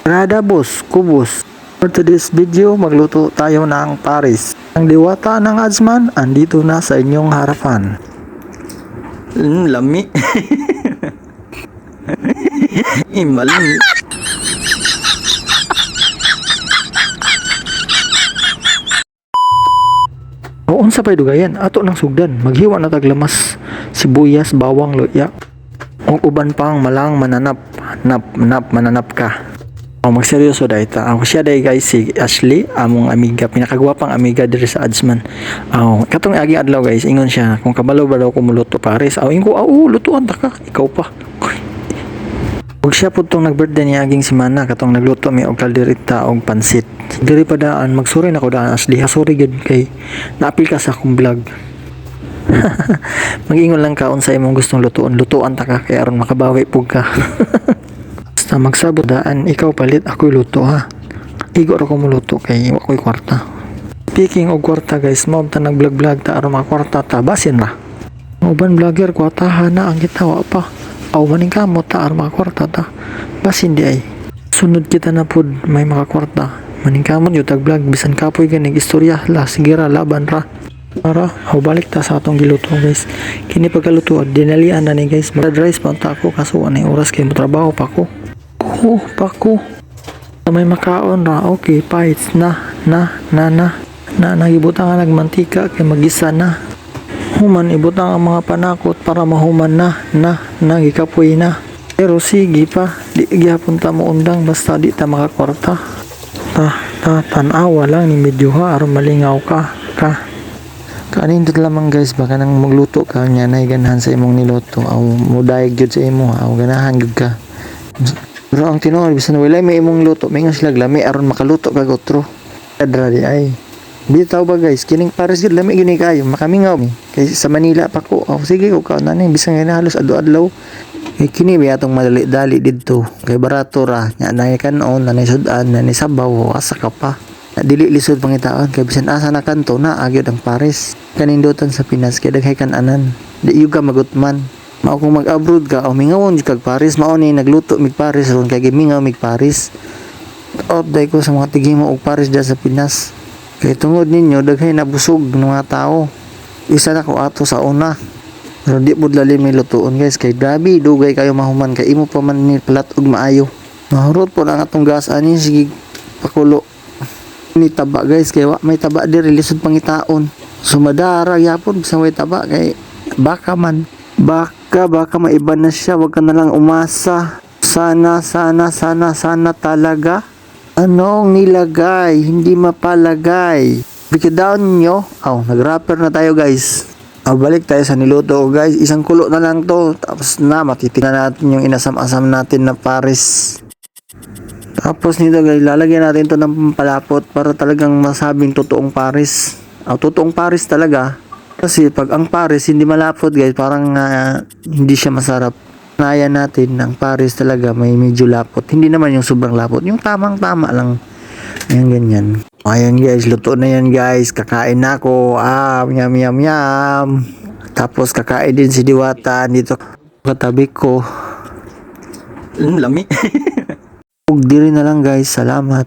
Rada boss, kubos. For today's video, magluto tayo ng Paris. Ang diwata ng Adsman, andito na sa inyong harapan. Lami. Imalami. O unsa pay dugayan ato ng sugdan, maghiwa na taglamas, sibuyas, bawang, luya. O uban pang malang mananap, mananap ka. O magseryoso dahi ta. Ako siya dahi guys si Ashley, among amiga, pinakagwapang amiga diri sa Adsman. Aw, katong aging adlaw guys, ingon siya kung kabalo ba daw ko muluto Paris. Aw, ingo, lutuan ta ka, ikaw pa. Ug siya pud tong nag-birthday niya aging semana katong nagluto mi og kaldereta og pansit. Diri pa daan magsuri na ko daan Ashley, sorry gud kay naapil ka sa akong vlog. Mag-ingon lang ka unsay imong gustong lutuan ta ka kay aron makabawi pug ka. Basta magsabot daan, ikaw palit ako'y luto ha. Igo ra ko muluto kay wa ko'y kwarta. Speaking og kwarta guys, mao ta nag-vlog ta aron makwarta ta basin ra. Uban vlogger kwartahan na ang gitawa pa. Aw maning kamot ta aron makakwarta ta. Basin di ay. Sunod kita na pud may makakwarta. Maning kamot yung tag-vlog bisan kapoy ganig istorya la sige ra laban ra. Para balik ta sa atong giluto guys. Kini pagkaluto dinalian na ni guys. Mag-rice pa ta ako kaso anay oras kay mo trabaho pa ko. Pako. May makaon ra. Okay, pites na nagibutang nga nagmantika kay magisa na. Human ibutang ang mga panakot para mahuman na gikapoy na. Pero sige pa, di gyapon ta mo undang basta di ta makakwarta. Tanawa lang ni medyo ha aron malingaw ka. Kanindot lamang guys, baka nang magluto ka nya nay ganahan sa imong niluto aw mudayeg gyud sa imo aw ganahan gyud ka. Pero ang tinuod bisan wala may imong luto, may nga sila lami aron makaluto kag otro. Kadra di ay. Bitaw ba guys, kining Paris gid lami gini kayo, makamingaw mi. Kay sa Manila pa ko. Oh, sige ko ka na ni bisan nga halos adlaw. Kay kini ba atong madali-dali didto. Kay barato ra, nya nay kanon, nanay sudan, nanay sabaw, asa ka pa. Dili lisod pangitaon kay bisan asa na kanto na agyod ang Paris. Kanindutan sa Pinas kay daghay kan-anan. Di yuga magutman. Mao kung mag-abroad ka o mingawon kag Paris, mao ni nagluto mig Paris ron kay gimingaw mig Paris. Day ko sa mga tigimo og Paris diya sa Pinas. Kay tungod ninyo daghay nabusog ng mga tao. Isa na ko ato sa una. Pero di pud lalim may lutuon guys kay grabe dugay kayo mahuman kay imo pa man ni plat og maayo. Mahurot po lang atong gas ani sige pakulo. Ni taba guys kay wa may taba diri lisod pangitaon. Sumadara gyapon bisan way taba kay baka man. Baka maiba na siya, wag ka na lang umasa. Sana talaga. Anong nilagay? Hindi mapalagay. Break it down nyo. Nag-rapper na tayo guys. Balik tayo sa niluto guys. Isang kulo na lang to. Tapos na, matitignan natin yung inasam-asam natin na Paris. Tapos nito guys, lalagyan natin to ng palapot para talagang masabing totoong Paris. Totoong Paris talaga. Kasi pag ang Paris hindi malapot guys, parang hindi siya masarap. Naya natin ang Paris talaga may medyo lapot. Hindi naman yung sobrang lapot, yung tamang-tama lang. Ayan ganyan. Ayan guys, luto na yan guys. Kakain na ako. Yum. Tapos kakain din si Diwata dito katabi ko. Lami. Diri na lang guys. Salamat.